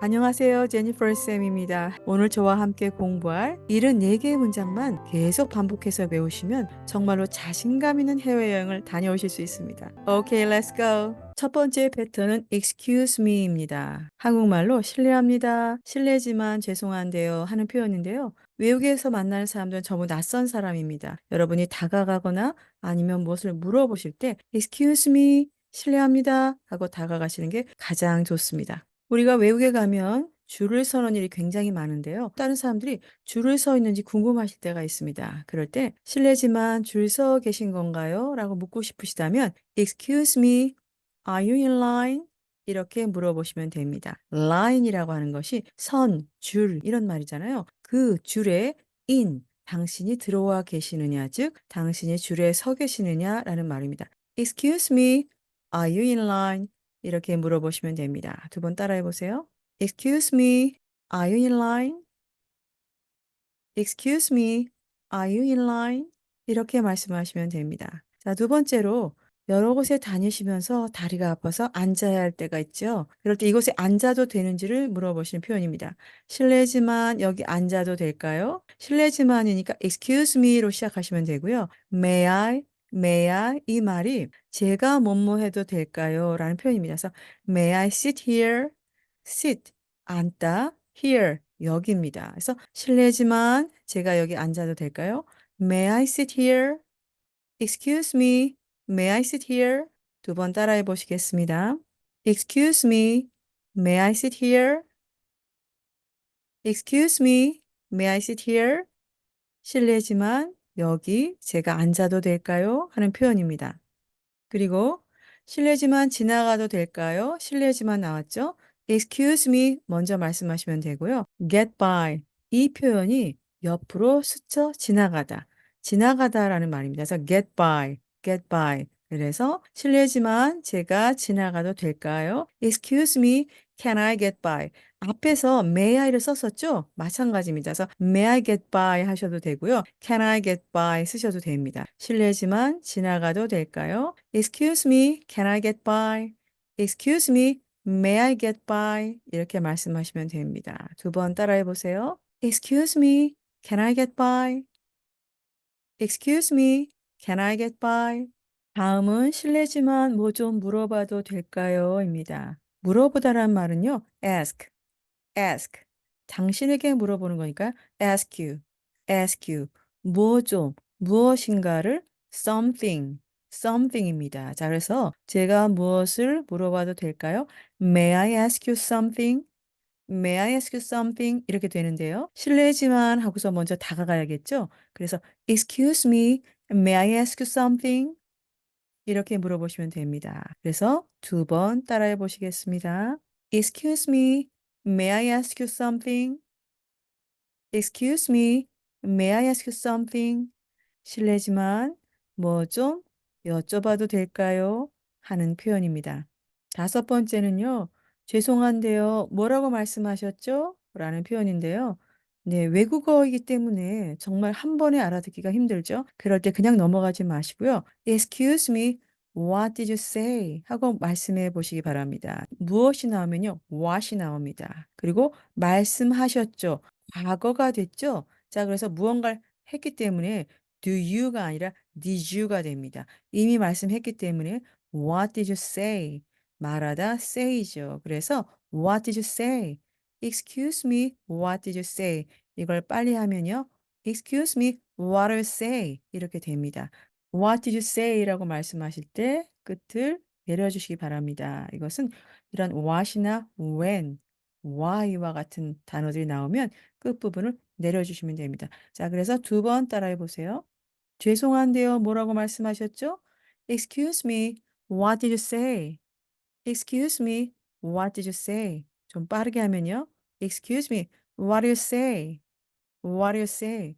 안녕하세요. 제니퍼 쌤입니다. 오늘 저와 함께 공부할 74개의 문장만 계속 반복해서 외우시면 정말로 자신감 있는 해외여행을 다녀오실 수 있습니다. 오케이, let's go. 첫 번째 패턴은 excuse me입니다. 한국말로 실례합니다. 실례지만 죄송한데요 하는 표현인데요. 외국에서 만나는 사람들은 전부 낯선 사람입니다. 여러분이 다가가거나 아니면 무엇을 물어보실 때 excuse me, 실례합니다 하고 다가가시는 게 가장 좋습니다. 우리가 외국에 가면 줄을 서는 일이 굉장히 많은데요. 다른 사람들이 줄을 서 있는지 궁금하실 때가 있습니다. 그럴 때 실례지만 줄 서 계신 건가요? 라고 묻고 싶으시다면 Excuse me, are you in line? 이렇게 물어보시면 됩니다. line이라고 하는 것이 선, 줄 이런 말이잖아요. 그 줄에 in, 당신이 들어와 계시느냐, 즉 당신이 줄에 서 계시느냐라는 말입니다. Excuse me, are you in line? 이렇게 물어보시면 됩니다. 두 번 따라해 보세요. Excuse me, are you in line? Excuse me, are you in line? 이렇게 말씀하시면 됩니다. 자, 두 번째로 여러 곳에 다니시면서 다리가 아파서 앉아야 할 때가 있죠. 그럴 때 이곳에 앉아도 되는지를 물어보시는 표현입니다. 실례지만 여기 앉아도 될까요? 실례지만이니까 excuse me로 시작하시면 되고요. may I 이 말이 제가 뭐뭐 해도 될까요? 라는 표현입니다. 그래서 may I sit here? sit 앉다 here 여기입니다. 그래서 실례지만 제가 여기 앉아도 될까요? May I sit here? Excuse me. May I sit here? 두 번 따라해 보시겠습니다. Excuse me. May I sit here? Excuse me. May I sit here? 실례지만 여기 제가 앉아도 될까요? 하는 표현입니다. 그리고 실례지만 지나가도 될까요? 실례지만 나왔죠? Excuse me 먼저 말씀하시면 되고요. Get by 이 표현이 옆으로 스쳐 지나가다, 지나가다라는 말입니다. 그래서 get by. 그래서 실례지만 제가 지나가도 될까요? Excuse me, can I get by? 앞에서 may I를 썼었죠? 마찬가지입니다. 그래서 may I get by 하셔도 되고요. can I get by 쓰셔도 됩니다. 실례지만 지나가도 될까요? Excuse me, can I get by? Excuse me, may I get by? 이렇게 말씀하시면 됩니다. 두 번 따라해 보세요. Excuse me, can I get by? Excuse me, can I get by? 다음은 실례지만 뭐 좀 물어봐도 될까요? 입니다. 물어보다란 말은요. ask. 당신에게 물어보는 거니까 ask you. 뭐 좀, 무엇인가를 something입니다. 자, 그래서 제가 무엇을 물어봐도 될까요? May I ask you something? May I ask you something? 이렇게 되는데요. 실례지만 하고서 먼저 다가가야겠죠? 그래서 Excuse me, may I ask you something? 이렇게 물어보시면 됩니다. 그래서 두 번 따라해 보시겠습니다. Excuse me, may I ask you something? Excuse me, may I ask you something? 실례지만 뭐 좀 여쭤봐도 될까요? 하는 표현입니다. 다섯 번째는요. 죄송한데요. 뭐라고 말씀하셨죠? 라는 표현인데요. 네, 외국어이기 때문에 정말 한 번에 알아듣기가 힘들죠. 그럴 때 그냥 넘어가지 마시고요. Excuse me, what did you say? 하고 말씀해 보시기 바랍니다. 무엇이 나오면요. what이 나옵니다. 그리고 말씀하셨죠. 과거가 됐죠. 자, 그래서 무언가를 했기 때문에 do you가 아니라 did you가 됩니다. 이미 말씀했기 때문에 what did you say? 말하다 say죠. 그래서 what did you say? Excuse me, what did you say? 이걸 빨리 하면요. Excuse me, what did you say? 이렇게 됩니다. What did you say?라고 말씀하실 때 끝을 내려주시기 바랍니다. 이것은 이런 what이나 when, why와 같은 단어들이 나오면 끝부분을 내려주시면 됩니다. 자, 그래서 두 번 따라해 보세요. 죄송한데요. 뭐라고 말씀하셨죠? Excuse me, what did you say? Excuse me, what did you say? 좀 빠르게 하면요. Excuse me, what do you say? What do you say?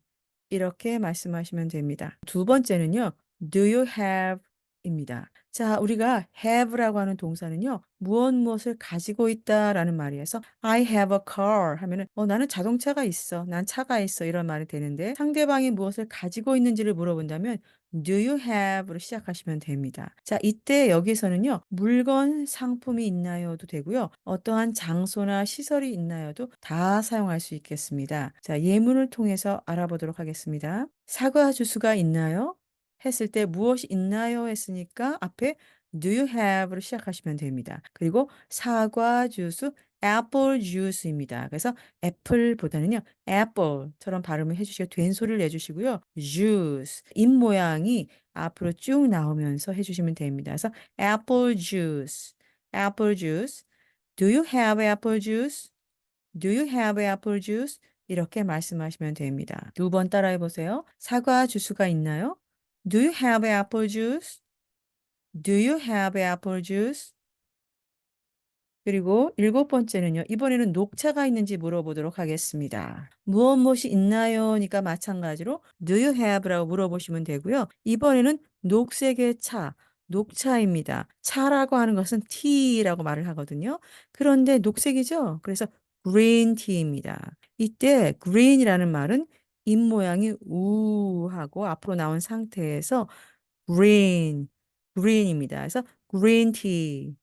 이렇게 말씀하시면 됩니다. 두 번째는요. Do you have? 입니다. 자, 우리가 have라고 하는 동사는요. 무엇을 가지고 있다라는 말이어서 I have a car 하면은 나는 자동차가 있어. 난 차가 있어. 이런 말이 되는데 상대방이 무엇을 가지고 있는지를 물어본다면 Do you have로 시작하시면 됩니다. 자, 이때 여기서는요, 물건, 상품이 있나요도 되고요. 어떠한 장소나 시설이 있나요도 다 사용할 수 있겠습니다. 자, 예문을 통해서 알아보도록 하겠습니다. 사과 주스가 있나요? 했을 때 무엇이 있나요? 했으니까 앞에 Do you have로 시작하시면 됩니다. 그리고 사과 주스, apple juice입니다. 그래서 애플보다는요, apple처럼 발음을 해주시고 된소리를 내주시고요. juice 입 모양이 앞으로 쭉 나오면서 해주시면 됩니다. 그래서 apple juice, apple juice. Do you have apple juice? Do you have apple juice? 이렇게 말씀하시면 됩니다. 두 번 따라해 보세요. 사과 주스가 있나요? Do you have apple juice? Do you have apple juice? 그리고 일곱 번째는요. 이번에는 녹차가 있는지 물어보도록 하겠습니다. 무엇이 있나요?니까 마찬가지로 Do you have?라고 물어보시면 되고요. 이번에는 녹색의 차, 녹차입니다. 차라고 하는 것은 tea라고 말을 하거든요. 그런데 녹색이죠. 그래서 green tea입니다. 이때 green이라는 말은 입 모양이 우하고 앞으로 나온 상태에서 green, green입니다. 그래서 green tea,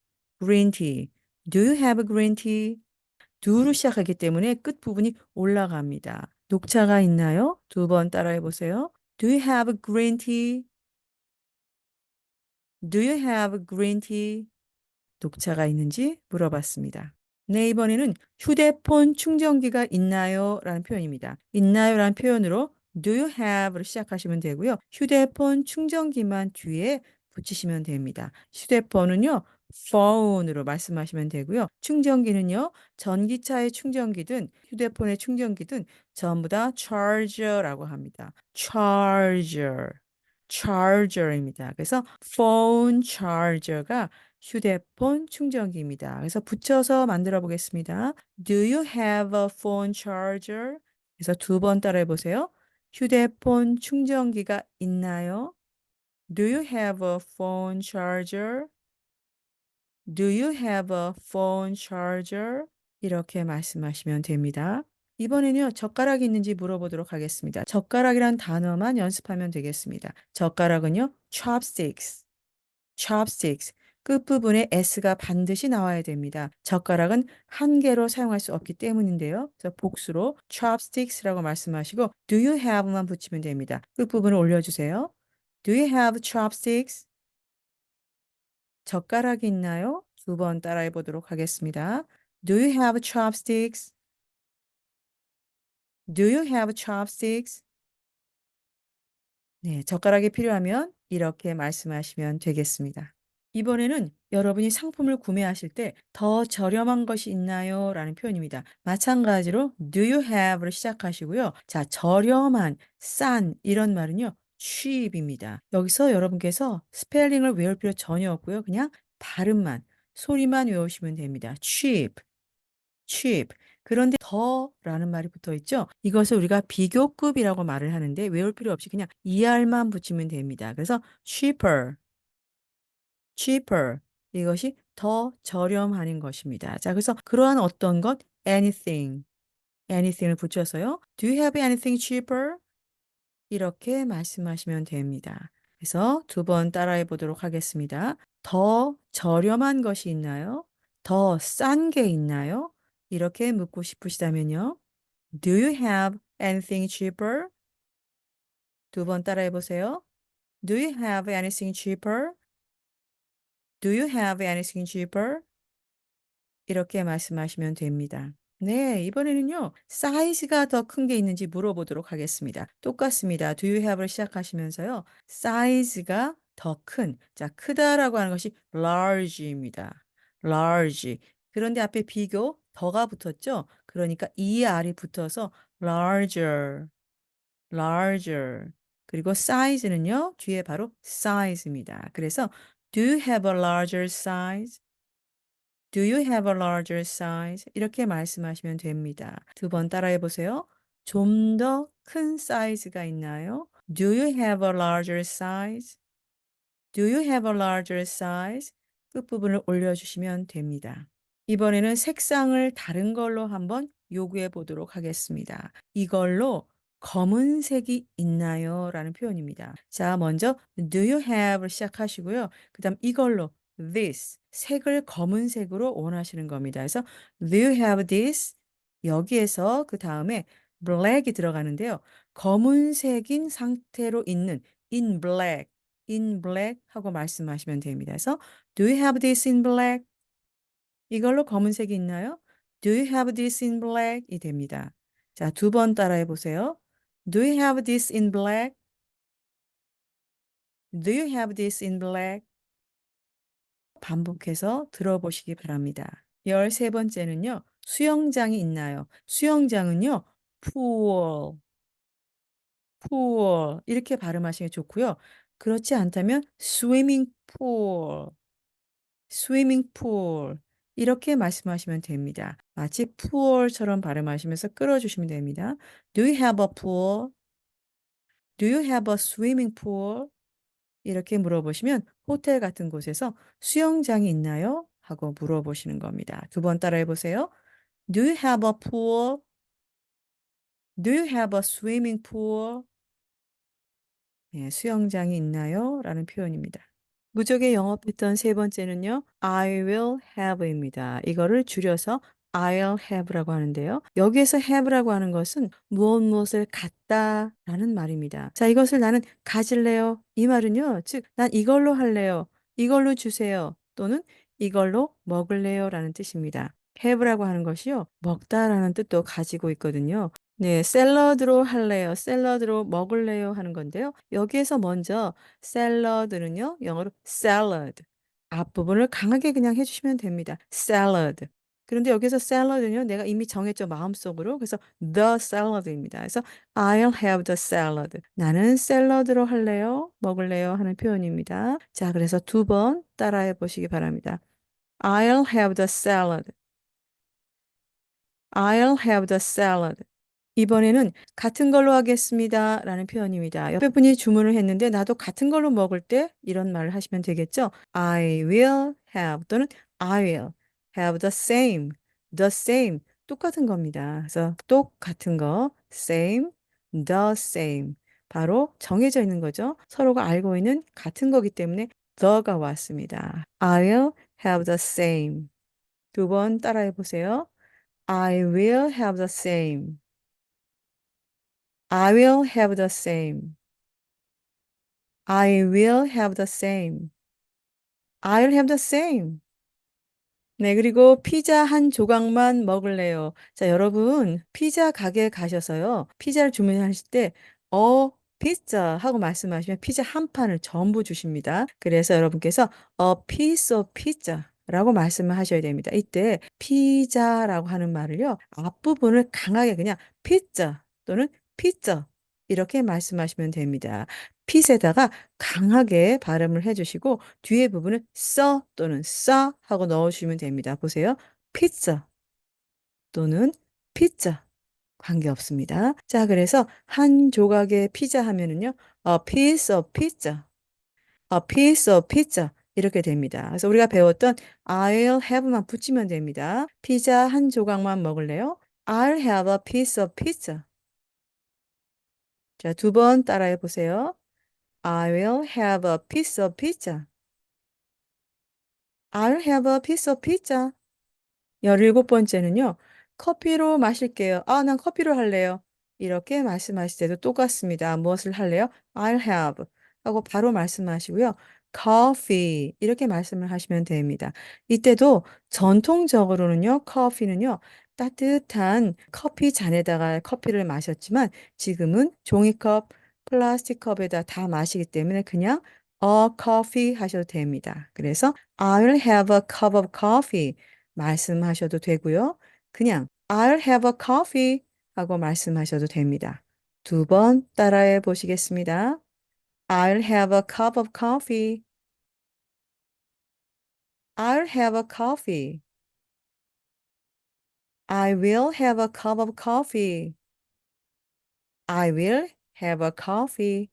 green tea. Do you have green tea? do로 시작하기 때문에 끝부분이 올라갑니다. 녹차가 있나요? 두 번 따라해 보세요. Do you have green tea? Do you have green tea? 녹차가 있는지 물어봤습니다. 네, 이번에는 휴대폰 충전기가 있나요? 라는 표현입니다. 있나요? 라는 표현으로 do you have로 시작하시면 되고요. 휴대폰 충전기만 뒤에 붙이시면 됩니다. 휴대폰은요, phone으로 말씀하시면 되고요. 충전기는요, 전기차의 충전기든 휴대폰의 충전기든 전부 다 charger라고 합니다. charger, charger입니다. 그래서 phone charger가 휴대폰 충전기입니다. 그래서 붙여서 만들어 보겠습니다. Do you have a phone charger? 그래서 두 번 따라해 보세요. 휴대폰 충전기가 있나요? Do you have a phone charger? Do you have a phone charger? 이렇게 말씀하시면 됩니다. 이번에는요, 젓가락이 있는지 물어보도록 하겠습니다. 젓가락이란 단어만 연습하면 되겠습니다. 젓가락은요, chopsticks. chopsticks. 끝부분에 s가 반드시 나와야 됩니다. 젓가락은 한 개로 사용할 수 없기 때문인데요. 그래서 복수로 chopsticks라고 말씀하시고 do you have만 붙이면 됩니다. 끝부분을 올려주세요. Do you have chopsticks? 젓가락이 있나요? 두 번 따라해 보도록 하겠습니다. Do you have chopsticks? Do you have chopsticks? 네, 젓가락이 필요하면 이렇게 말씀하시면 되겠습니다. 이번에는 여러분이 상품을 구매하실 때 더 저렴한 것이 있나요? 라는 표현입니다. 마찬가지로 do you have로 시작하시고요. 자, 저렴한, 싼 이런 말은요. cheap입니다. 여기서 여러분께서 스펠링을 외울 필요 전혀 없고요. 그냥 발음만, 소리만 외우시면 됩니다. cheap, cheap. 그런데 더라는 말이 붙어 있죠. 이것을 우리가 비교급이라고 말을 하는데 외울 필요 없이 그냥 er만 붙이면 됩니다. 그래서 cheaper, cheaper. 이것이 더 저렴하는 것입니다. 자, 그래서 그러한 어떤 것, anything, anything을 붙여서요. Do you have anything cheaper? 이렇게 말씀하시면 됩니다. 그래서 두 번 따라해 보도록 하겠습니다. 더 저렴한 것이 있나요? 더 싼 게 있나요? 이렇게 묻고 싶으시다면요. Do you have anything cheaper? 두 번 따라해 보세요. Do you have anything cheaper? Do you have anything cheaper? 이렇게 말씀하시면 됩니다. 네, 이번에는요, 사이즈가 더 큰 게 있는지 물어보도록 하겠습니다. 똑같습니다. Do you have를 시작하시면서요, 사이즈가 더 큰, 자, 크다라고 하는 것이 large입니다. large. 그런데 앞에 비교, 더가 붙었죠? 그러니까 ER이 붙어서 larger, larger. 그리고 사이즈는요, 뒤에 바로 size입니다. 그래서 do you have a larger size? Do you have a larger size? 이렇게 말씀하시면 됩니다. 두 번 따라해 보세요. 좀 더 큰 사이즈가 있나요? Do you have a larger size? Do you have a larger size? 끝부분을 올려주시면 됩니다. 이번에는 색상을 다른 걸로 한번 요구해 보도록 하겠습니다. 이걸로 검은색이 있나요? 라는 표현입니다. 자, 먼저 do you have 시작하시고요. 그다음 이걸로 this 색을 검은색으로 원하시는 겁니다. 그래서 do you have this? 여기에서 그다음에 black이 들어가는데요. 검은색인 상태로 있는 in black 하고 말씀하시면 됩니다. 그래서 do you have this in black? 이걸로 검은색이 있나요? Do you have this in black? 이 됩니다. 자, 두 번 따라해 보세요. Do you have this in black? Do you have this in black? 반복해서 들어보시기 바랍니다. 13번째는요. 수영장이 있나요? 수영장은요. pool, pool 이렇게 발음하시는 게 좋고요. 그렇지 않다면 swimming pool, swimming pool 이렇게 말씀하시면 됩니다. 마치 pool처럼 발음하시면서 끌어주시면 됩니다. Do you have a pool? Do you have a swimming pool? 이렇게 물어보시면 호텔 같은 곳에서 수영장이 있나요? 하고 물어보시는 겁니다. 두 번 따라해 보세요. Do you have a pool? Do you have a swimming pool? 예, 수영장이 있나요? 라는 표현입니다. 무적의 영어 패턴 세 번째는요. I will have입니다. 이거를 줄여서 I'll have라고 하는데요. 여기에서 have라고 하는 것은 무엇을 갖다라는 말입니다. 자, 이것을 나는 가질래요. 이 말은요. 즉, 난 이걸로 할래요. 이걸로 주세요. 또는 이걸로 먹을래요. 라는 뜻입니다. have라고 하는 것이요. 먹다라는 뜻도 가지고 있거든요. 네, 샐러드로 할래요. 샐러드로 먹을래요 하는 건데요. 여기에서 먼저 샐러드는요. 영어로 salad. 앞부분을 강하게 그냥 해주시면 됩니다. salad. 그런데 여기서 샐러드는요. 내가 이미 정했죠. 마음속으로. 그래서 the salad입니다. 그래서 I'll have the salad. 나는 샐러드로 할래요. 먹을래요 하는 표현입니다. 자, 그래서 두 번 따라해 보시기 바랍니다. I'll have the salad. I'll have the salad. 이번에는 같은 걸로 하겠습니다. 라는 표현입니다. 옆에 분이 주문을 했는데 나도 같은 걸로 먹을 때 이런 말을 하시면 되겠죠. I will have 또는 I will have the same. The same. 똑같은 겁니다. 그래서 똑같은 거. same, the same. 바로 정해져 있는 거죠. 서로가 알고 있는 같은 거기 때문에 the가 왔습니다. I will have the same. 두 번 따라해 보세요. I will have the same. I will have the same. I will have the same. I'll have the same. 네, 그리고 피자 한 조각만 먹을래요. 자, 여러분, 피자 가게에 가셔서요. 피자를 주문하실 때, 피자 하고 말씀하시면 피자 한 판을 전부 주십니다. 그래서 여러분께서 piece of pizza 라고 말씀을 하셔야 됩니다. 이때 피자라고 하는 말을요. 앞부분을 강하게 그냥 피자 또는 피자 이렇게 말씀하시면 됩니다. 핏에다가 강하게 발음을 해주시고 뒤에 부분은 써 또는 싸 하고 넣어주시면 됩니다. 보세요. 피자 또는 피자 관계없습니다. 자, 그래서 한 조각의 피자 하면은요. A piece of pizza. A piece of pizza. 이렇게 됩니다. 그래서 우리가 배웠던 I'll have만 붙이면 됩니다. 피자 한 조각만 먹을래요? I'll have a piece of pizza. 자, 두 번 따라해 보세요. I will have a piece of pizza. I'll have a piece of pizza. 17번째는요. 커피로 마실게요. 아, 난 커피로 할래요. 이렇게 말씀하실 때도 똑같습니다. 무엇을 할래요? I'll have 하고 바로 말씀하시고요. coffee 이렇게 말씀을 하시면 됩니다. 이때도 전통적으로는요. 커피는요. 따뜻한 커피 잔에다가 커피를 마셨지만 지금은 종이컵, 플라스틱 컵에다 다 마시기 때문에 그냥 a coffee 하셔도 됩니다. 그래서 I'll have a cup of coffee 말씀하셔도 되고요. 그냥 I'll have a coffee 하고 말씀하셔도 됩니다. 두 번 따라해 보시겠습니다. I'll have a cup of coffee. I'll have a coffee. I will have a cup of coffee. I will have a coffee.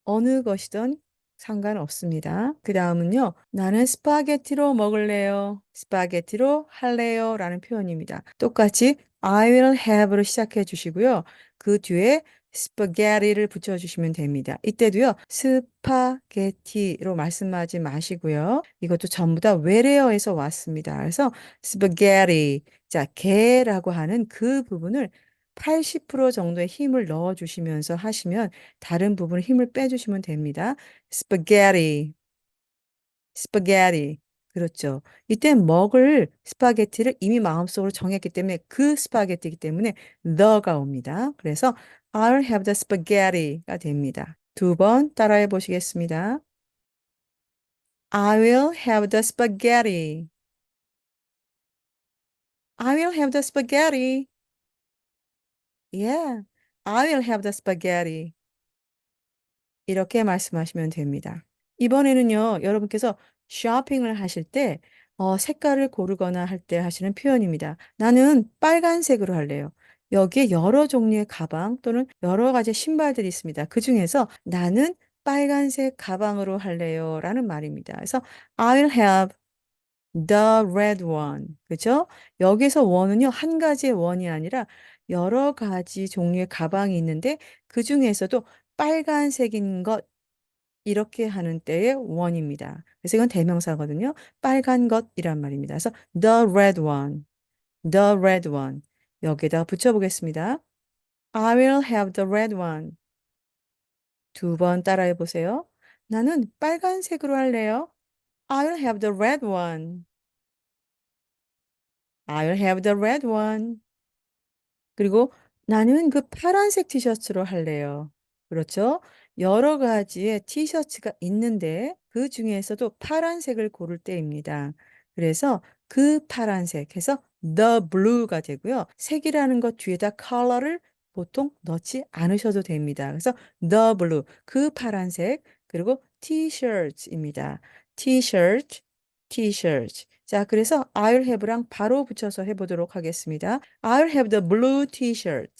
어느 것이든 상관없습니다. 그 다음은요. 나는 스파게티로 먹을래요. 스파게티로 할래요. 라는 표현입니다. 똑같이 I will have로 시작해 주시고요. 그 뒤에 spaghetti를 붙여주시면 됩니다. 이때도요. 스파게티로 말씀하지 마시고요. 이것도 전부 다 외래어에서 왔습니다. 그래서 spaghetti, 자, 게라고 하는 그 부분을 80% 정도의 힘을 넣어주시면서 하시면 다른 부분에 힘을 빼주시면 됩니다. spaghetti, spaghetti. 그렇죠. 이때 먹을 스파게티를 이미 마음속으로 정했기 때문에 그 스파게티이기 때문에 the가 옵니다. 그래서 I'll have the spaghetti가 됩니다. 두 번 따라해 보시겠습니다. I will have the spaghetti. I will have the spaghetti. Yeah, I will have the spaghetti. 이렇게 말씀하시면 됩니다. 이번에는요, 여러분께서 쇼핑을 하실 때, 색깔을 고르거나 할 때 하시는 표현입니다. 나는 빨간색으로 할래요. 여기에 여러 종류의 가방 또는 여러 가지 신발들이 있습니다. 그 중에서 나는 빨간색 가방으로 할래요. 라는 말입니다. 그래서 I'll have the red one. 그죠? 여기서 원은요, 한 가지의 원이 아니라 여러 가지 종류의 가방이 있는데 그 중에서도 빨간색인 것 이렇게 하는 때의 one입니다. 그래서 이건 대명사거든요. 빨간 것이란 말입니다. 그래서 the red one, the red one 여기에다 붙여보겠습니다. I will have the red one. 두 번 따라해 보세요. 나는 빨간색으로 할래요. I'll have the red one. I'll have the red one. 그리고 나는 그 파란색 티셔츠로 할래요. 그렇죠? 여러 가지의 티셔츠가 있는데 그 중에서도 파란색을 고를 때입니다. 그래서 그 파란색 해서 the blue가 되고요. 색이라는 것 뒤에다 color를 보통 넣지 않으셔도 됩니다. 그래서 the blue, 그 파란색, 그리고 t-shirts입니다. t-shirt, t-shirt. 자, 그래서 I'll have랑 바로 붙여서 해보도록 하겠습니다. I'll have the blue t-shirt.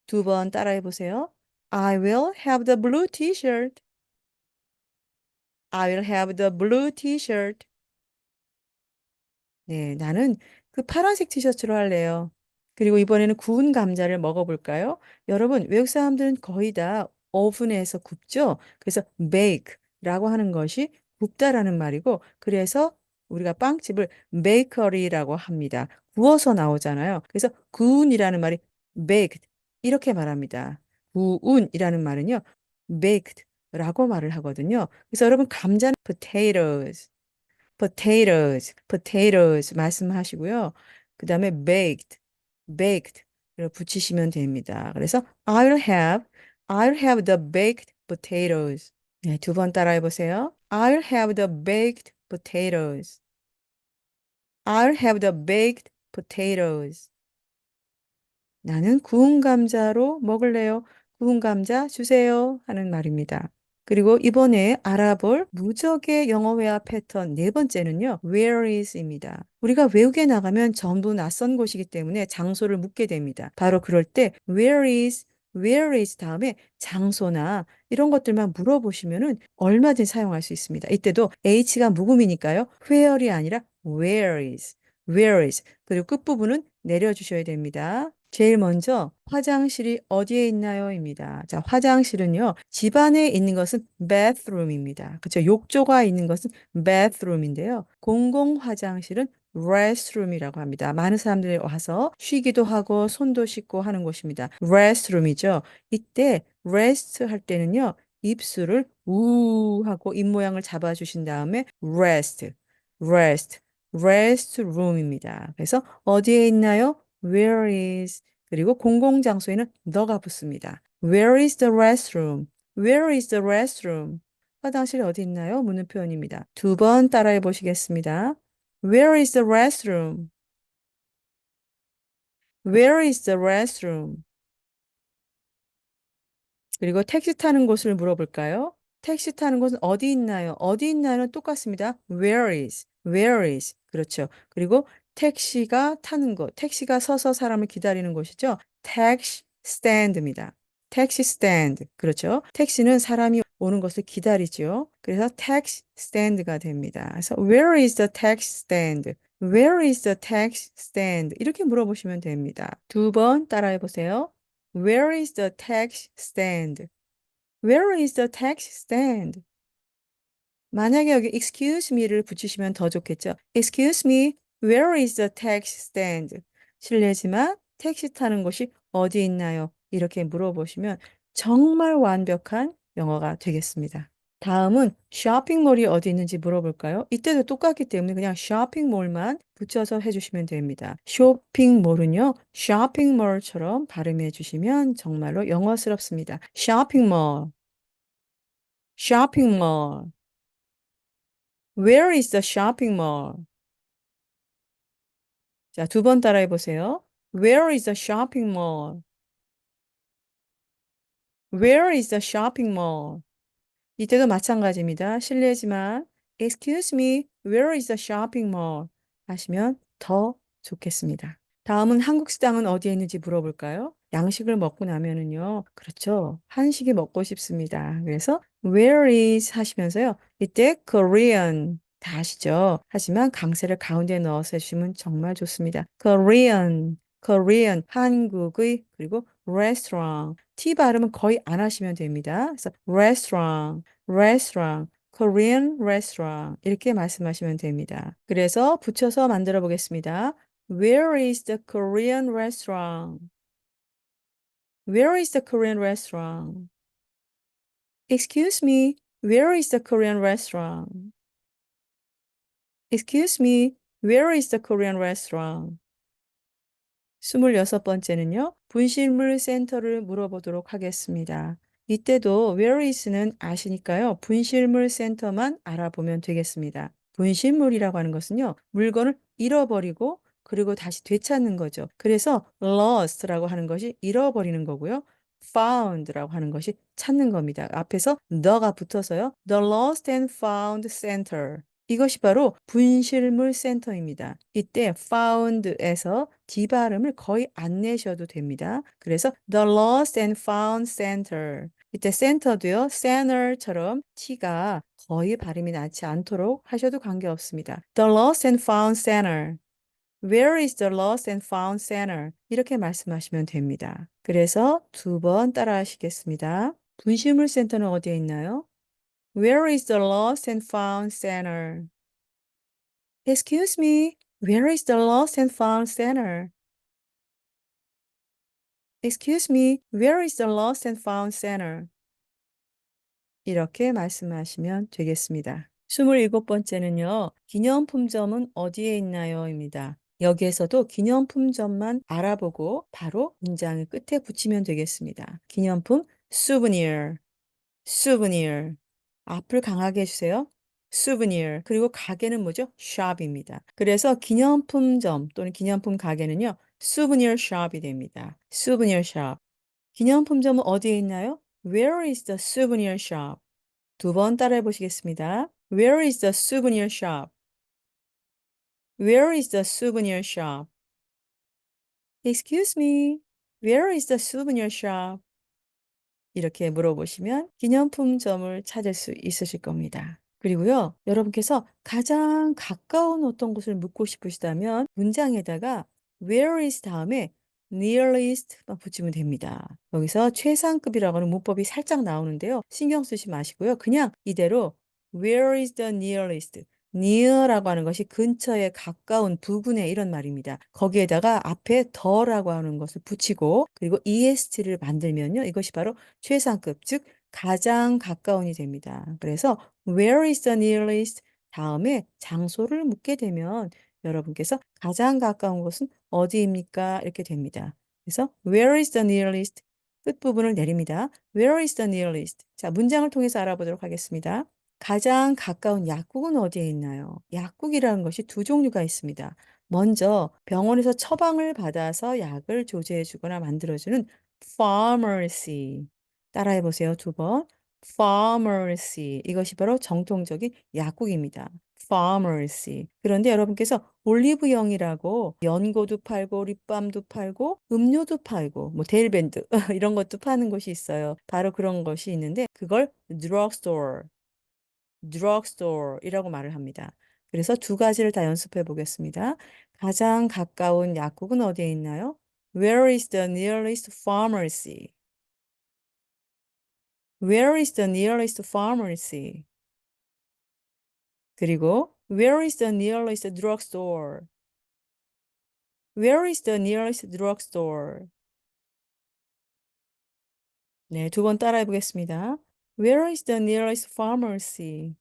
두 번 따라해 보세요. I will have the blue t-shirt. I will have the blue t-shirt. 네, 나는 그 파란색 티셔츠로 할래요. 그리고 이번에는 구운 감자를 먹어볼까요? 여러분, 외국 사람들은 거의 다 오븐에서 굽죠? 그래서 bake라고 하는 것이 굽다라는 말이고, 그래서 우리가 빵집을 bakery라고 합니다. 구워서 나오잖아요. 그래서 구운이라는 말이 baked 이렇게 말합니다. 구운이라는 말은요, baked라고 말을 하거든요. 그래서 여러분, 감자는 potatoes. potatoes 말씀하시고요. 그 다음에 baked 를 붙이시면 됩니다. 그래서 I'll have the baked potatoes. 네, 두 번 따라해 보세요. I'll have the baked potatoes. I'll have the baked potatoes. 나는 구운 감자로 먹을래요. 구운 감자 주세요. 하는 말입니다. 그리고 이번에 알아볼 무적의 영어 회화 패턴 네 번째는요. Where is입니다. 우리가 외국에 나가면 전부 낯선 곳이기 때문에 장소를 묻게 됩니다. 바로 그럴 때 where is 다음에 장소나 이런 것들만 물어보시면은 얼마든지 사용할 수 있습니다. 이때도 H가 묵음이니까요. where이 아니라 where is. 그리고 끝부분은 내려주셔야 됩니다. 제일 먼저 화장실이 어디에 있나요?입니다. 자, 화장실은요. 집안에 있는 것은 bathroom입니다. 그렇죠? 욕조가 있는 것은 bathroom인데요. 공공 화장실은 restroom이라고 합니다. 많은 사람들이 와서 쉬기도 하고 손도 씻고 하는 곳입니다. restroom이죠. 이때 rest 할 때는요. 입술을 우 하고 입 모양을 잡아주신 다음에 rest, restroom입니다. 그래서 어디에 있나요? Where is 그리고 공공장소에는 너가 붙습니다. Where is the restroom? Where is the restroom? 화장실이 어디 있나요? 묻는 표현입니다. 두 번 따라해 보시겠습니다. Where is the restroom? Where is the restroom? 그리고 택시 타는 곳을 물어볼까요? 택시 타는 곳은 어디 있나요? 어디 있나요는 똑같습니다. Where is? 그렇죠. 그리고 택시가 타는 곳, 택시가 서서 사람을 기다리는 곳이죠. 택시 스탠드입니다. 택시 스탠드. 그렇죠. 택시는 사람이 오는 것을 기다리죠. 그래서 택시 스탠드가 됩니다. 그래서 where is the taxi stand? Where is the taxi stand? 이렇게 물어보시면 됩니다. 두 번 따라해 보세요. Where is the taxi stand? Where is the taxi stand? 만약에 여기 excuse me를 붙이시면 더 좋겠죠. Excuse me, where is the taxi stand? 실례지만 택시 타는 곳이 어디 있나요? 이렇게 물어보시면 정말 완벽한 영어가 되겠습니다. 다음은 쇼핑몰이 어디 있는지 물어볼까요? 이때도 똑같기 때문에 그냥 쇼핑몰만 붙여서 해주시면 됩니다. 쇼핑몰은요, 쇼핑몰처럼 발음해 주시면 정말로 영어스럽습니다. 쇼핑몰, 쇼핑몰. Where is the shopping mall? 자, 두 번 따라해 보세요. Where is the shopping mall? Where is the shopping mall? 이때도 마찬가지입니다. 실례지만 Excuse me, where is the shopping mall? 하시면 더 좋겠습니다. 다음은 한국 식당은 어디에 있는지 물어볼까요? 양식을 먹고 나면은요. 그렇죠. 한식이 먹고 싶습니다. 그래서 where is 하시면서요. 이때 Korean 다 아시죠? 하지만 강세를 가운데 넣어서 해주시면 정말 좋습니다. Korean, Korean, 한국의 그리고 restaurant. T 발음은 거의 안 하시면 됩니다. 그래서 restaurant, restaurant, Korean restaurant 이렇게 말씀하시면 됩니다. 그래서 붙여서 만들어 보겠습니다. Where is the Korean restaurant? Where is the Korean restaurant? Excuse me, where is the Korean restaurant? Excuse me, where is the Korean restaurant? 26번째는요, 분실물 센터를 물어보도록 하겠습니다. 이때도 where is는 아시니까요, 분실물 센터만 알아보면 되겠습니다. 분실물이라고 하는 것은요, 물건을 잃어버리고 그리고 다시 되찾는 거죠. 그래서 lost라고 하는 것이 잃어버리는 거고요. found라고 하는 것이 찾는 겁니다. 앞에서 the가 붙어서요. The Lost and Found Center. 이것이 바로 분실물 센터입니다. 이때 found에서 D 발음을 거의 안 내셔도 됩니다. 그래서 The Lost and Found Center. 이때 center도요, center처럼 T가 거의 발음이 나지 않도록 하셔도 관계없습니다. The Lost and Found Center. Where is the Lost and Found Center? 이렇게 말씀하시면 됩니다. 그래서 두 번 따라 하시겠습니다. 분실물 센터는 어디에 있나요? Where is the Lost and Found Center? Excuse me, where is the Lost and Found Center? Excuse me, where is the Lost and Found Center? 이렇게 말씀하시면 되겠습니다. 27번째는요, 기념품점은 어디에 있나요? 입니다. 여기에서도 기념품점만 알아보고 바로 문장의 끝에 붙이면 되겠습니다. 기념품, souvenir, souvenir. 앞을 강하게 해주세요. souvenir. 그리고 가게는 뭐죠? shop입니다. 그래서 기념품점 또는 기념품 가게는요, souvenir shop이 됩니다. souvenir shop. 기념품점은 어디에 있나요? Where is the souvenir shop? 두 번 따라해 보시겠습니다. Where is the souvenir shop? Where is the souvenir shop? Excuse me. Where is the souvenir shop? 이렇게 물어보시면 기념품점을 찾을 수 있으실 겁니다. 그리고요, 여러분께서 가장 가까운 어떤 곳을 묻고 싶으시다면 문장에다가 where is 다음에 nearest만 붙이면 됩니다. 여기서 최상급이라고 하는 문법이 살짝 나오는데요. 신경 쓰지 마시고요. 그냥 이대로 where is the nearest? near라고 하는 것이 근처에 가까운 부근에 이런 말입니다. 거기에다가 앞에 더라고 하는 것을 붙이고 그리고 est를 만들면요. 이것이 바로 최상급, 즉 가장 가까운이 됩니다. 그래서 where is the nearest? 다음에 장소를 묻게 되면 여러분께서 가장 가까운 곳은 어디입니까? 이렇게 됩니다. 그래서 where is the nearest? 끝부분을 내립니다. Where is the nearest? 자, 문장을 통해서 알아보도록 하겠습니다. 가장 가까운 약국은 어디에 있나요? 약국이라는 것이 두 종류가 있습니다. 먼저 병원에서 처방을 받아서 약을 조제해 주거나 만들어주는 pharmacy. 따라해 보세요. 두 번. pharmacy. 이것이 바로 정통적인 약국입니다. pharmacy. 그런데 여러분께서 올리브영이라고 연고도 팔고 립밤도 팔고 음료도 팔고 뭐 데일밴드 이런 것도 파는 곳이 있어요. 바로 그런 것이 있는데 그걸 drugstore이라고 말을 합니다. 그래서 두 가지를 다 연습해 보겠습니다. 가장 가까운 약국은 어디에 있나요? Where is the nearest pharmacy? Where is the nearest pharmacy? 그리고 Where is the nearest drugstore? Where is the nearest drugstore? 네, 두 번 따라해 보겠습니다. Where is the nearest pharmacy?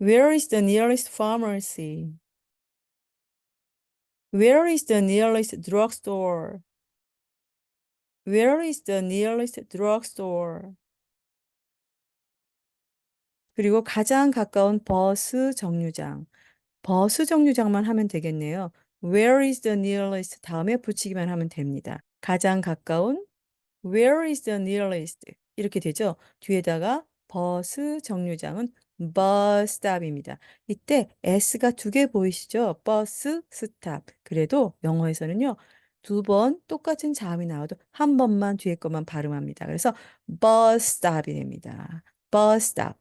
Where is the nearest pharmacy? Where is the nearest drugstore? Where is the nearest drugstore? 그리고 가장 가까운 버스 정류장. 버스 정류장만 하면 되겠네요. Where is the nearest 다음에 붙이기만 하면 됩니다. 가장 가까운 Where is the nearest? 이렇게 되죠. 뒤에다가 버스 정류장은 bus stop입니다. 이때 S가 두 개 보이시죠? 버스 스탑. 그래도 영어에서는요. 두 번 똑같은 자음이 나와도 한 번만 뒤에 것만 발음합니다. 그래서 bus stop이 됩니다. bus stop,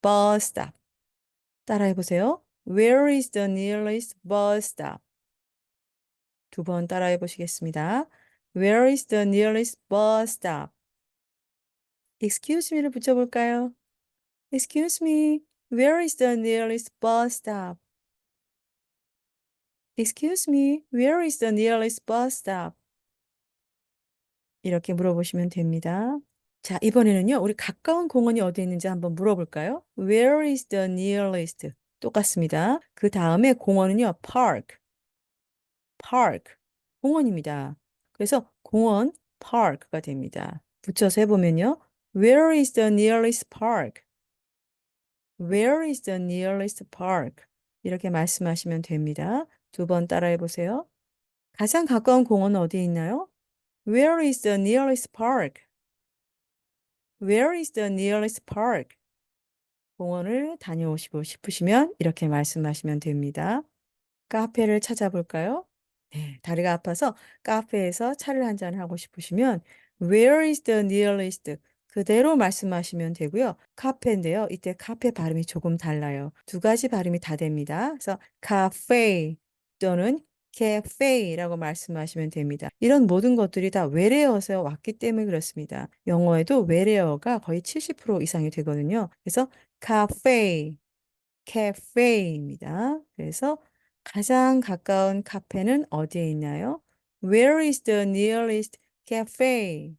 bus stop. 따라해 보세요. Where is the nearest bus stop? 두 번 따라해 보시겠습니다. Where is the nearest bus stop? Excuse me를 붙여볼까요? Excuse me, where is the nearest bus stop? Excuse me, where is the nearest bus stop? 이렇게 물어보시면 됩니다. 자, 이번에는요, 우리 가까운 공원이 어디 있는지 한번 물어볼까요? Where is the nearest? 똑같습니다. 그 다음에 공원은요, park, 공원입니다. 그래서 공원, park가 됩니다. 붙여서 해보면요, Where is the nearest park? Where is the nearest park? 이렇게 말씀하시면 됩니다. 두 번 따라해 보세요. 가장 가까운 공원은 어디에 있나요? Where is the nearest park? Where is the nearest park? 공원을 다녀오시고 싶으시면 이렇게 말씀하시면 됩니다. 카페를 찾아볼까요? 네, 다리가 아파서 카페에서 차를 한잔 하고 싶으시면 Where is the nearest? 그대로 말씀하시면 되고요. 카페인데요. 이때 카페 발음이 조금 달라요. 두 가지 발음이 다 됩니다. 그래서 카페 또는 cafe라고 말씀하시면 됩니다. 이런 모든 것들이 다 외래어에서 왔기 때문에 그렇습니다. 영어에도 외래어가 거의 70% 이상이 되거든요. 그래서 카페, cafe입니다. 그래서 가장 가까운 카페는 어디에 있나요? Where is the nearest cafe?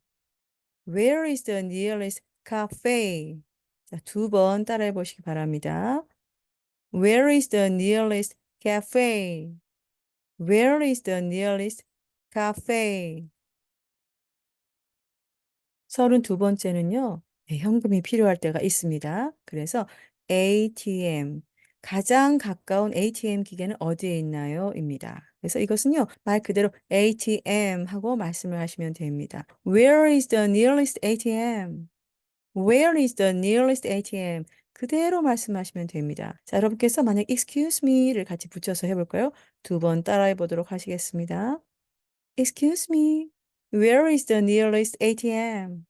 Where is the nearest cafe? 자, 두 번 따라해 보시기 바랍니다. Where is the nearest cafe? Where is the nearest cafe? 32번째는요. 네, 현금이 필요할 때가 있습니다. 그래서 ATM, 가장 가까운 ATM 기계는 어디에 있나요? 입니다. 그래서 이것은요. 말 그대로 ATM 하고 말씀을 하시면 됩니다. Where is the nearest ATM? Where is the nearest ATM? 그대로 말씀하시면 됩니다. 자, 여러분께서 만약 excuse me를 같이 붙여서 해볼까요? 두 번 따라해 보도록 하시겠습니다. Excuse me, where is the nearest ATM?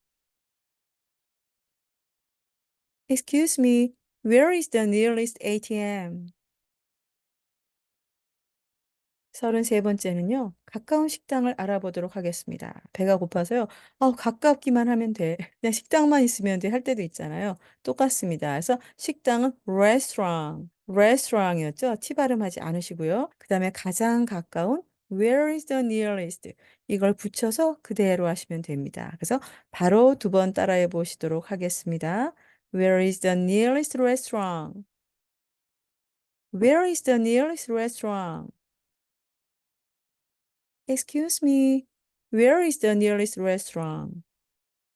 Excuse me, where is the nearest ATM? 33번째는요, 가까운 식당을 알아보도록 하겠습니다. 배가 고파서요, 가깝기만 하면 돼. 그냥 식당만 있으면 돼. 할 때도 있잖아요. 똑같습니다. 그래서 식당은 restaurant이었죠. T 발음하지 않으시고요. 그 다음에 가장 가까운 where is the nearest? 이걸 붙여서 그대로 하시면 됩니다. 그래서 바로 두 번 따라해 보시도록 하겠습니다. Where is the nearest restaurant? Where is the nearest restaurant? Excuse me, where is the nearest restaurant?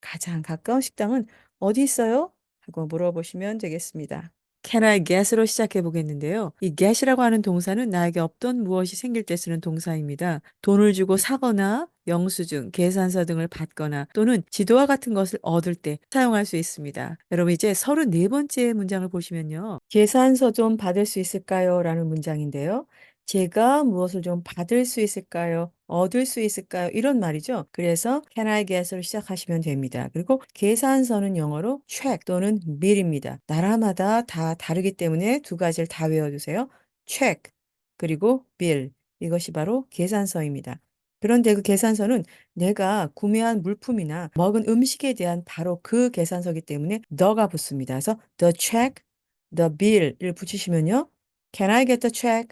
가장 가까운 식당은 어디 있어요? 하고 물어보시면 되겠습니다. Can I get으로 시작해 보겠는데요. 이 get이라고 하는 동사는 나에게 없던 무엇이 생길 때 쓰는 동사입니다. 돈을 주고 사거나 영수증, 계산서 등을 받거나 또는 지도와 같은 것을 얻을 때 사용할 수 있습니다. 여러분 이제 34번째 문장을 보시면요. 계산서 좀 받을 수 있을까요? 라는 문장인데요. 제가 무엇을 좀 받을 수 있을까요? 얻을 수 있을까요? 이런 말이죠. 그래서 can I get으로 시작하시면 됩니다. 그리고 계산서는 영어로 check 또는 bill입니다. 나라마다 다 다르기 때문에 두 가지를 다 외워두세요. check 그리고 bill 이것이 바로 계산서입니다. 그런데 그 계산서는 내가 구매한 물품이나 먹은 음식에 대한 바로 그 계산서기 때문에 the가 붙습니다. 그래서 the check, the bill을 붙이시면요. Can I get the check?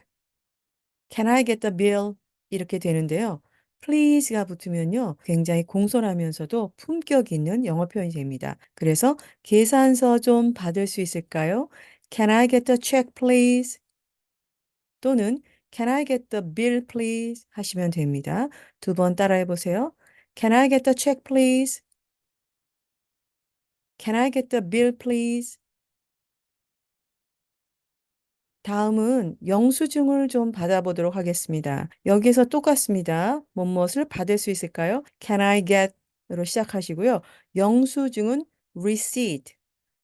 Can I get the bill? 이렇게 되는데요. please가 붙으면요. 굉장히 공손하면서도 품격 있는 영어 표현이 됩니다. 그래서 계산서 좀 받을 수 있을까요? Can I get the check, please? 또는 Can I get the bill, please? 하시면 됩니다. 두 번 따라해 보세요. Can I get the check, please? Can I get the bill, please? 다음은 영수증을 좀 받아보도록 하겠습니다. 여기서 똑같습니다. 무엇을 받을 수 있을까요? Can I get으로 시작하시고요. 영수증은 receipt.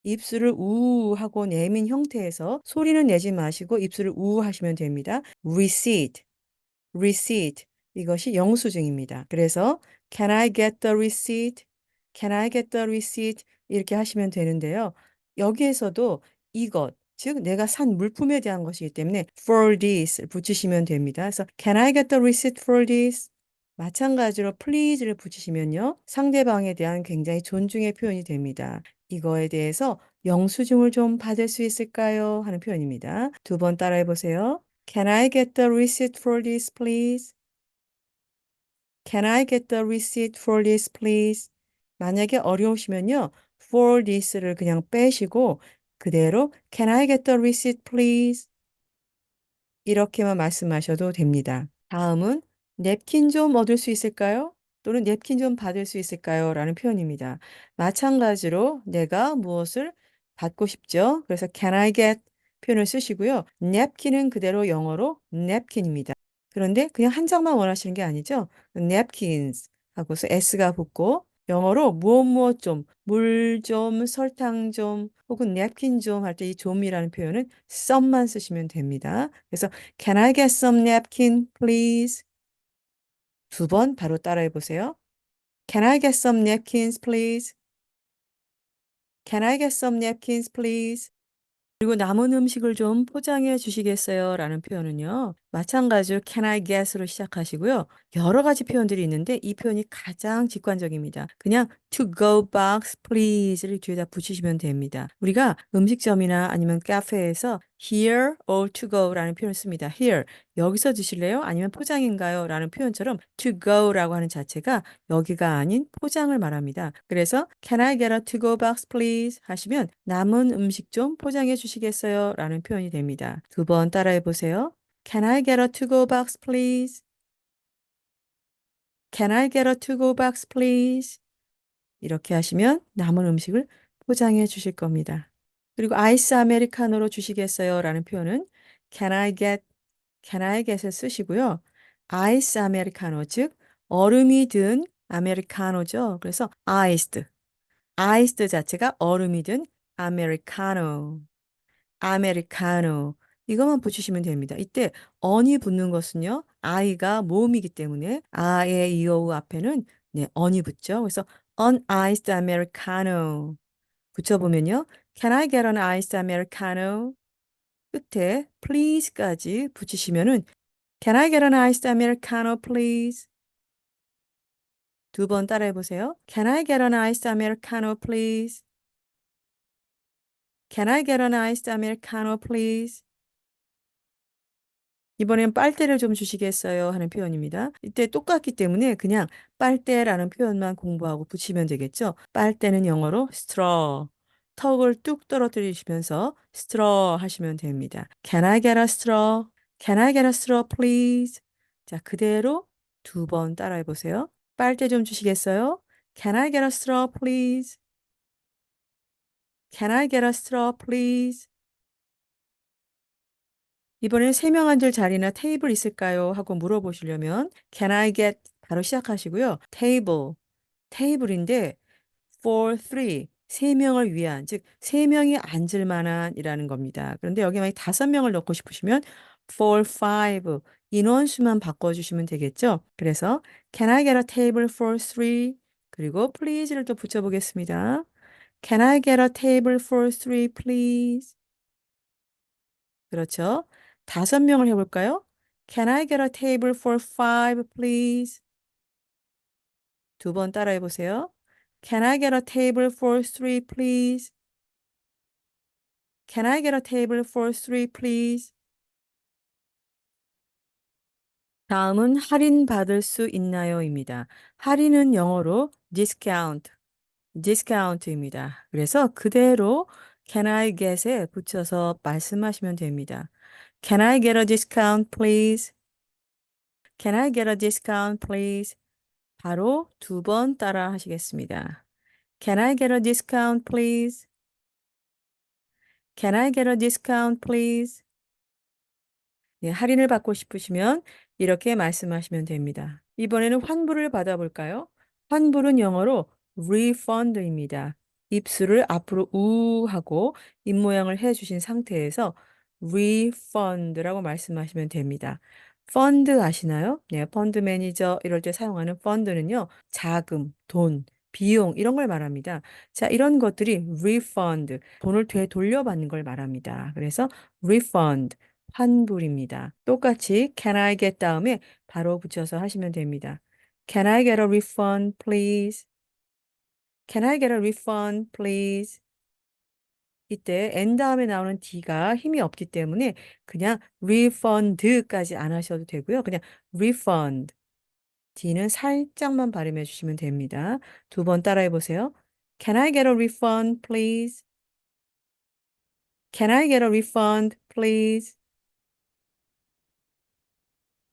입술을 우 하고 내민 형태에서 소리는 내지 마시고 입술을 우 하시면 됩니다. receipt. receipt 이것이 영수증입니다. 그래서 can I get the receipt? Can I get the receipt? 이렇게 하시면 되는데요. 여기에서도 이것, 즉 내가 산 물품에 대한 것이기 때문에 for this 붙이시면 됩니다. 그래서 can I get the receipt for this? 마찬가지로 please를 붙이시면요. 상대방에 대한 굉장히 존중의 표현이 됩니다. 이거에 대해서 영수증을 좀 받을 수 있을까요? 하는 표현입니다. 두 번 따라해 보세요. Can I get the receipt for this, please? Can I get the receipt for this, please? 만약에 어려우시면요. for this를 그냥 빼시고 그대로 Can I get the receipt, please? 이렇게만 말씀하셔도 됩니다. 다음은 냅킨 좀 얻을 수 있을까요? 또는 냅킨 좀 받을 수 있을까요? 라는 표현입니다. 마찬가지로 내가 무엇을 받고 싶죠? 그래서 can I get 표현을 쓰시고요. 냅킨은 그대로 영어로 napkin입니다. 그런데 그냥 한 장만 원하시는 게 아니죠. napkins 하고서 s가 붙고 영어로 무엇 무엇 좀, 물 좀, 설탕 좀, 혹은 냅킨 좀 할 때 이 좀이라는 표현은 some만 쓰시면 됩니다. 그래서 Can I get some napkin, please? 두 번 바로 따라해 보세요. Can I get some napkins, please? Can I get some napkins, please? 그리고 남은 음식을 좀 포장해 주시겠어요? 라는 표현은요. 마찬가지로 can I get으로 시작하시고요. 여러 가지 표현들이 있는데 이 표현이 가장 직관적입니다. 그냥 to go box please를 뒤에다 붙이시면 됩니다. 우리가 음식점이나 아니면 카페에서 here or to go라는 표현을 씁니다. here 여기서 드실래요? 아니면 포장인가요? 라는 표현처럼 to go라고 하는 자체가 여기가 아닌 포장을 말합니다. 그래서 Can I get a to go box please? 하시면 남은 음식 좀 포장해 주시겠어요? 라는 표현이 됩니다. 두 번 따라해 보세요. Can I get a to go box please? Can I get a to go box please? 이렇게 하시면 남은 음식을 포장해 주실 겁니다. 그리고 아이스 아메리카노로 주시겠어요? 라는 표현은 Can I get을 쓰시고요. 아이스 아메리카노, 즉 얼음이 든 아메리카노죠. 그래서 아이스드 자체가 얼음이 든 아메리카노, 아메리카노 이것만 붙이시면 됩니다. 이때 언이 붙는 것은요. I가 모음이기 때문에 아에 이어우 앞에는 네, 언이 붙죠. 그래서 an iced americano 붙여보면요. Can I get an iced americano? 끝에 please까지 붙이시면은 Can I get an iced americano, please? 두 번 따라해 보세요. Can I get an iced americano, please? Can I get an iced americano, please? 이번엔 빨대를 좀 주시겠어요? 하는 표현입니다. 이때 똑같기 때문에 그냥 빨대라는 표현만 공부하고 붙이면 되겠죠. 빨대는 영어로 straw. 턱을 뚝 떨어뜨리시면서 straw 하시면 됩니다. Can I get a straw? Can I get a straw, please? 자, 그대로 두 번 따라해 보세요. 빨대 좀 주시겠어요? Can I get a straw, please? Can I get a straw, please? 이번엔 3명 앉을 자리나 테이블 있을까요? 하고 물어보시려면 Can I get 바로 시작하시고요. table, 테이블인데 for three, 세 명을 위한, 즉, 세 명이 앉을 만한이라는 겁니다. 그런데 여기 만약 다섯 명을 넣고 싶으시면 for five, 인원수만 바꿔주시면 되겠죠? 그래서 can I get a table for three? 그리고 please를 또 붙여보겠습니다. Can I get a table for three, please? 그렇죠? 다섯 명을 해볼까요? Can I get a table for five, please? 두 번 따라해 보세요. Can I get a table for three, please? Can I get a table for three, please? 다음은 할인 받을 수 있나요?입니다. 할인은 영어로 discount, discount입니다. 그래서 그대로 can I get에 붙여서 말씀하시면 됩니다. Can I get a discount, please? Can I get a discount, please? 바로 두 번 따라 하시겠습니다. Can I get a discount, please? Can I get a discount, please? 예, 할인을 받고 싶으시면 이렇게 말씀하시면 됩니다. 이번에는 환불을 받아볼까요? 환불은 영어로 refund입니다. 입술을 앞으로 우 하고 입모양을 해주신 상태에서 refund라고 말씀하시면 됩니다. 펀드 아시나요? 네, 펀드 매니저 이럴 때 사용하는 펀드는요, 자금, 돈, 비용 이런 걸 말합니다. 자, 이런 것들이 refund, 돈을 되돌려받는 걸 말합니다. 그래서 refund, 환불입니다. 똑같이 can I get 다음에 바로 붙여서 하시면 됩니다. Can I get a refund, please? Can I get a refund, please? 이때 n 다음에 나오는 d가 힘이 없기 때문에 그냥 refund까지 안 하셔도 되고요. 그냥 refund. d는 살짝만 발음해 주시면 됩니다. 두 번 따라해 보세요. Can I get a refund, please? Can I get a refund, please?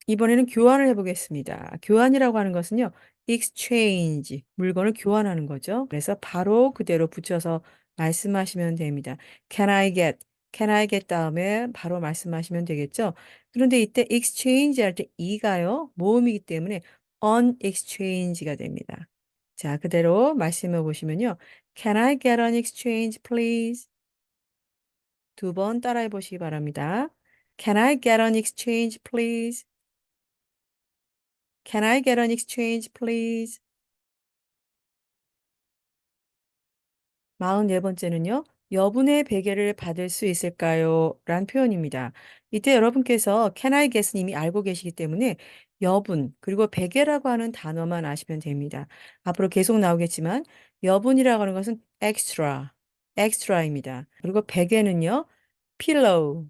이번에는 교환을 해보겠습니다. 교환이라고 하는 것은요, exchange, 물건을 교환하는 거죠. 그래서 바로 그대로 붙여서 말씀하시면 됩니다. can I get 다음에 바로 말씀하시면 되겠죠. 그런데 이때 exchange 할 때 이가요, 모음이기 때문에 unexchange가 됩니다. 자, 그대로 말씀해 보시면요. Can I get an exchange, please? 두 번 따라해 보시기 바랍니다. Can I get an exchange, please? Can I get an exchange, please? 44번째는요. 여분의 베개를 받을 수 있을까요? 라는 표현입니다. 이때 여러분께서 can I get은 이미 알고 계시기 때문에 여분 그리고 베개라고 하는 단어만 아시면 됩니다. 앞으로 계속 나오겠지만 여분이라고 하는 것은 extra, extra입니다. 그리고 베개는요. pillow,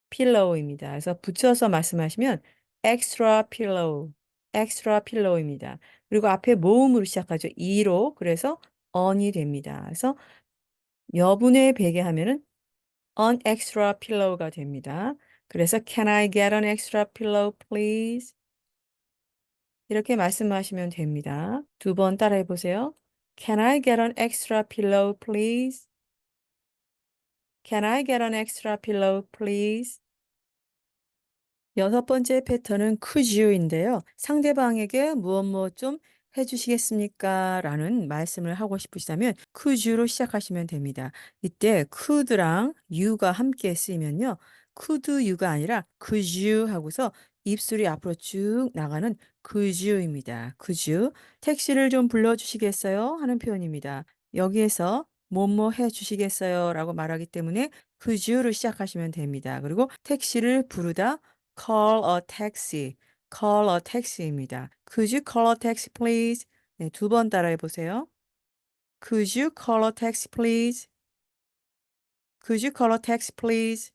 pillow입니다. 그래서 붙여서 말씀하시면 extra pillow, extra pillow입니다. 그리고 앞에 모음으로 시작하죠. e로. 그래서 on이 됩니다. 그래서 여분의 베개 하면은 an extra pillow가 됩니다. 그래서 can I get an extra pillow, please? 이렇게 말씀하시면 됩니다. 두 번 따라해 보세요. Can I get an extra pillow, please? Can I get an extra pillow, please? 여섯 번째 패턴은 could you인데요. 상대방에게 무엇 좀 해주시겠습니까? 라는 말씀을 하고 싶으시다면 could you로 시작하시면 됩니다. 이때 could랑 you가 함께 쓰이면요. could you가 아니라 could you 하고서 입술이 앞으로 쭉 나가는 could you입니다. could you. 택시를 좀 불러주시겠어요? 하는 표현입니다. 여기에서 뭐뭐 해주시겠어요? 라고 말하기 때문에 could you로 시작하시면 됩니다. 그리고 택시를 부르다 call a taxi, call a taxi입니다. Could you call a taxi, please? 네, 두 번 따라해 보세요. Could you call a taxi, please? Could you call a taxi, please?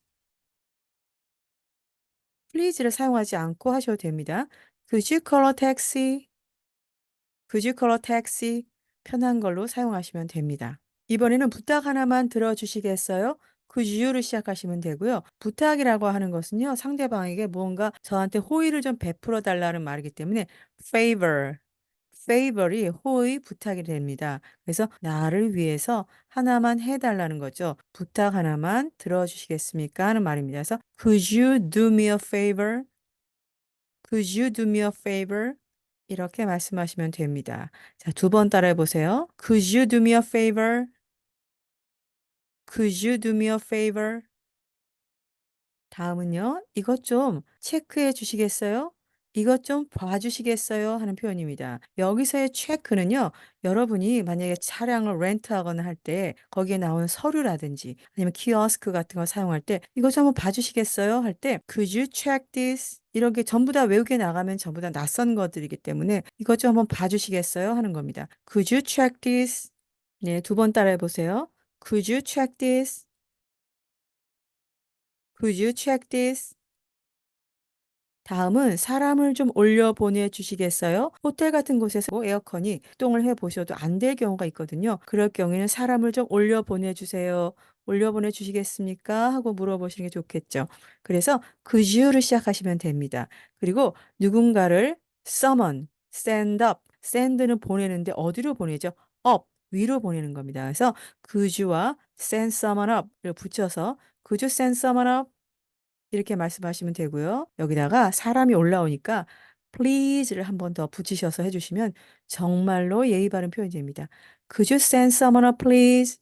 please를 사용하지 않고 하셔도 됩니다. Could you call a taxi? Could you call a taxi? 편한 걸로 사용하시면 됩니다. 이번에는 부탁 하나만 들어주시겠어요? Could you를 시작하시면 되고요. 부탁이라고 하는 것은요, 상대방에게 무언가 저한테 호의를 좀 베풀어 달라는 말이기 때문에 favor, favor이 호의, 부탁이 됩니다. 그래서 나를 위해서 하나만 해달라는 거죠. 부탁 하나만 들어주시겠습니까? 하는 말입니다. 그래서 could you do me a favor? Could you do me a favor? 이렇게 말씀하시면 됩니다. 자, 두 번 따라해 보세요. Could you do me a favor? Could you do me a favor? 다음은요. 이것 좀 체크해 주시겠어요? 이것 좀 봐주시겠어요? 하는 표현입니다. 여기서의 체크는요. 여러분이 만약에 차량을 렌트하거나 할 때 거기에 나오는 서류라든지 아니면 키오스크 같은 거 사용할 때 이것 좀 한번 봐주시겠어요? 할 때 Could you check this? 이렇게 전부 다 외우게 나가면 전부 다 낯선 것들이기 때문에 이것 좀 한번 봐주시겠어요? 하는 겁니다. Could you check this? 네, 두 번 따라해 보세요. Could you check this? Could you check this? 다음은 사람을 좀 올려 보내 주시겠어요? 호텔 같은 곳에서 뭐 에어컨이 작동을 해 보셔도 안 될 경우가 있거든요. 그럴 경우에는 사람을 좀 올려 보내 주세요. 올려 보내 주시겠습니까? 하고 물어보시는 게 좋겠죠. 그래서 could you를 시작하시면 됩니다. 그리고 누군가를 summon, send up, send는 보내는데 어디로 보내죠? up, 위로 보내는 겁니다. 그래서 could you와 send someone up을 붙여서 could you send someone up? 이렇게 말씀하시면 되고요. 여기다가 사람이 올라오니까 please를 한 번 더 붙이셔서 해 주시면 정말로 예의 바른 표현이 됩니다. Could you send someone up please?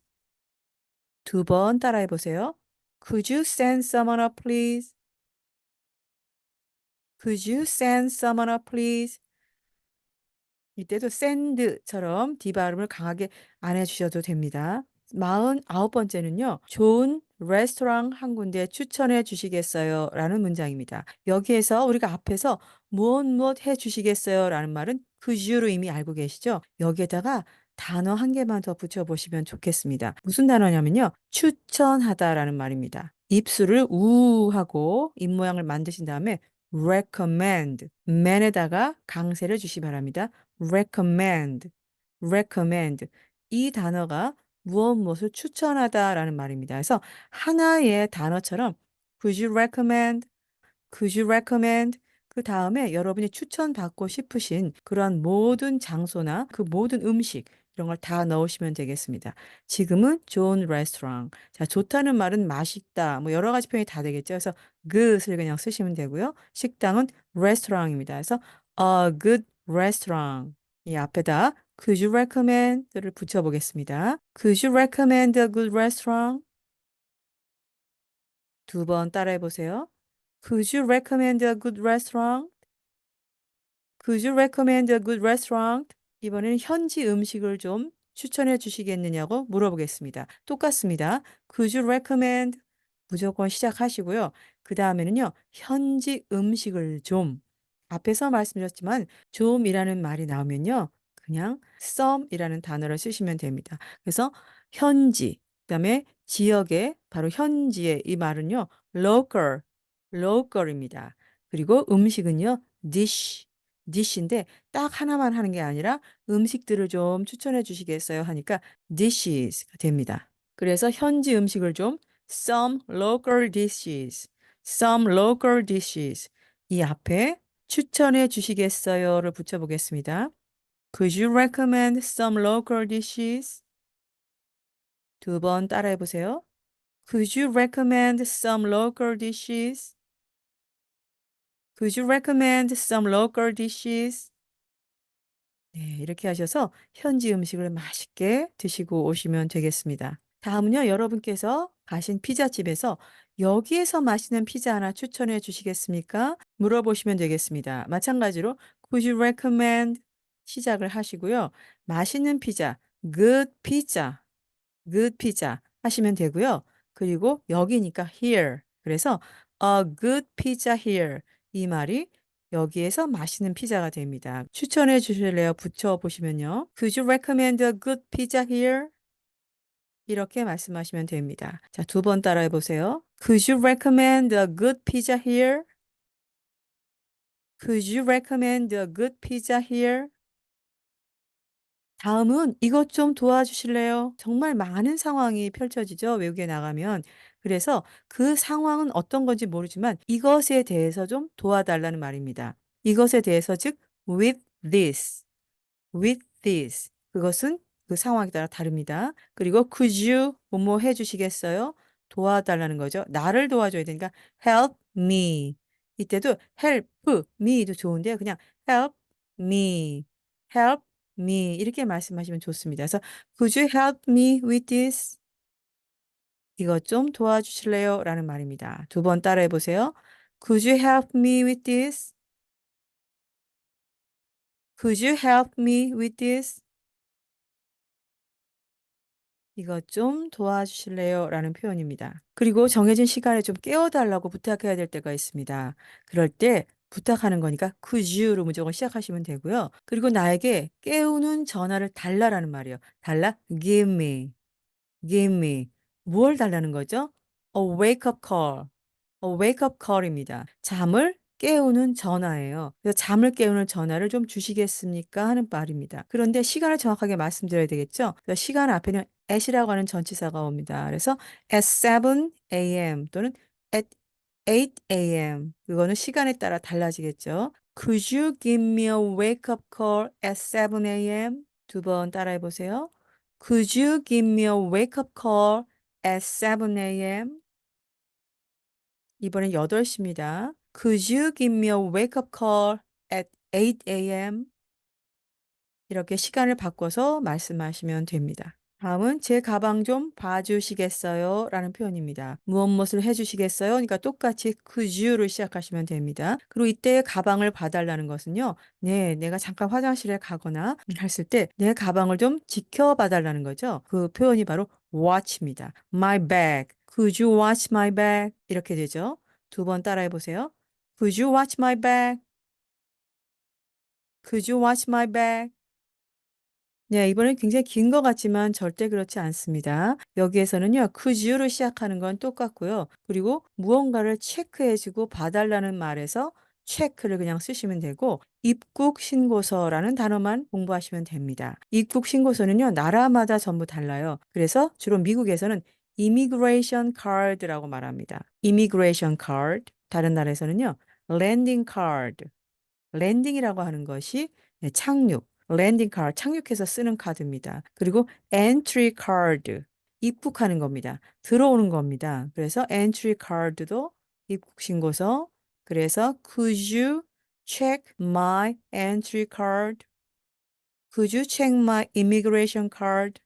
두 번 따라해 보세요. Could you send someone up please? Could you send someone up please? 이때도 send처럼 D 발음을 강하게 안 해 주셔도 됩니다. 49번째는요. "좋은 레스토랑 한 군데 추천해 주시겠어요?" 라는 문장입니다. 여기에서 우리가 앞에서 "무엇 무엇 해 주시겠어요?" 라는 말은 could you로 이미 알고 계시죠? 여기에다가 단어 한 개만 더 붙여 보시면 좋겠습니다. 무슨 단어냐면요. "추천하다"라는 말입니다. 입술을 우 하고 입 모양을 만드신 다음에 recommend, man에다가 강세를 주시 기 바랍니다. recommend, recommend. 이 단어가 무엇 무엇을 추천하다라는 말입니다. 그래서 하나의 단어처럼 could you recommend, could you recommend 그다음에 여러분이 추천받고 싶으신 그러한 모든 장소나 그 모든 음식 이런 걸 다 넣으시면 되겠습니다. 지금은 좋은 레스토랑. 자, 좋다는 말은 맛있다. 뭐 여러 가지 표현이 다 되겠죠. 그래서 good을 그냥 쓰시면 되고요. 식당은 레스토랑입니다. 그래서 a good restaurant. 이 앞에다 could you recommend를 붙여 보겠습니다. Could you recommend a good restaurant? 두 번 따라해 보세요. Could you recommend a good restaurant? Could you recommend a good restaurant? 이번에는 현지 음식을 좀 추천해 주시겠느냐고 물어보겠습니다. 똑같습니다. Could you recommend? 무조건 시작하시고요. 그다음에는요. 현지 음식을 좀 앞에서 말씀드렸지만 좀이라는 말이 나오면요. 그냥 some이라는 단어를 쓰시면 됩니다. 그래서 현지, 그다음에 지역의 바로 현지의 이 말은요. local, local입니다. 그리고 음식은요. dish, dish인데 딱 하나만 하는 게 아니라 음식들을 좀 추천해 주시겠어요 하니까 dishes가 됩니다. 그래서 현지 음식을 좀 some local dishes, some local dishes 이 앞에 추천해 주시겠어요를 붙여 보겠습니다. Could you recommend some local dishes? 두 번 따라해 보세요. Could you recommend some local dishes? Could you recommend some local dishes? 네, 이렇게 하셔서 현지 음식을 맛있게 드시고 오시면 되겠습니다. 다음은요, 여러분께서 가신 피자집에서 여기에서 맛있는 피자 하나 추천해 주시겠습니까? 물어보시면 되겠습니다. 마찬가지로 Could you recommend 시작을 하시고요. 맛있는 피자, good pizza, good pizza 하시면 되고요. 그리고 여기니까 here. 그래서 a good pizza here. 이 말이 여기에서 맛있는 피자가 됩니다. 추천해 주실래요? 붙여 보시면요. Could you recommend a good pizza here? 이렇게 말씀하시면 됩니다. 자, 두 번 따라해 보세요. Could you recommend a good pizza here? Could you recommend a good pizza here? 다음은 "이것 좀 도와주실래요?" 정말 많은 상황이 펼쳐지죠, 외국에 나가면. 그래서 그 상황은 어떤 건지 모르지만 이것에 대해서 좀 도와달라는 말입니다. 이것에 대해서 즉 with this, with this 그것은 그 상황에 따라 다릅니다. 그리고 could you 뭐뭐 해 주시겠어요? 도와달라는 거죠. 나를 도와줘야 되니까 help me. 이때도 help me도 좋은데요. 그냥 help me, help me 이렇게 말씀하시면 좋습니다. 그래서 could you help me with this? 이것 좀 도와주실래요? 라는 말입니다. 두 번 따라해 보세요. Could you help me with this? Could you help me with this? 이것 좀 도와주실래요? 라는 표현입니다. 그리고 정해진 시간에 좀 깨워달라고 부탁해야 될 때가 있습니다. 그럴 때 부탁하는 거니까 could you로 무조건 시작하시면 되고요. 그리고 나에게 깨우는 전화를 달라라는 말이에요. 달라? give me, give me. 뭘 달라는 거죠? A wake up call. wake up call입니다. 잠을 깨우는 전화예요. 그래서 잠을 깨우는 전화를 좀 주시겠습니까? 하는 말입니다. 그런데 시간을 정확하게 말씀드려야 되겠죠? 그래서 시간 앞에는 at이라고 하는 전치사가 옵니다. 그래서 at 7 a.m. 또는 at 8 a.m. 그거는 시간에 따라 달라지겠죠. Could you give me a wake up call at 7 a.m.? 두 번 따라해 보세요. Could you give me a wake up call at 7 a.m.? 이번엔 8시입니다. Could you give me a wake-up call at 8 a.m.? 이렇게 시간을 바꿔서 말씀하시면 됩니다. 다음은 제 가방 좀 봐주시겠어요? 라는 표현입니다. 무엇을 해주시겠어요? 그러니까 똑같이 could you로 시작하시면 됩니다. 그리고 이때 가방을 봐달라는 것은요. 네, 내가 잠깐 화장실에 가거나 했을 때 내 가방을 좀 지켜봐달라는 거죠. 그 표현이 바로 watch입니다. My bag. Could you watch my bag? 이렇게 되죠. 두 번 따라해 보세요. Could you watch my bag? Could you watch my bag? 네, 이번엔 굉장히 긴 것 같지만 절대 그렇지 않습니다. 여기에서는요, could you로 시작하는 건 똑같고요. 그리고 무언가를 체크해주고 봐달라는 말에서 체크를 그냥 쓰시면 되고, 입국 신고서라는 단어만 공부하시면 됩니다. 입국 신고서는요, 나라마다 전부 달라요. 그래서 주로 미국에서는 immigration card라고 말합니다. immigration card. 다른 나라에서는요, landing card. 랜딩이라고 하는 것이 네, 착륙, 랜딩 카드, 착륙해서 쓰는 카드입니다. 그리고 엔트리 카드, 입국하는 겁니다. 들어오는 겁니다. 그래서 엔트리 카드도 입국 신고서. 그래서 could you check my entry card? Could you check my immigration card?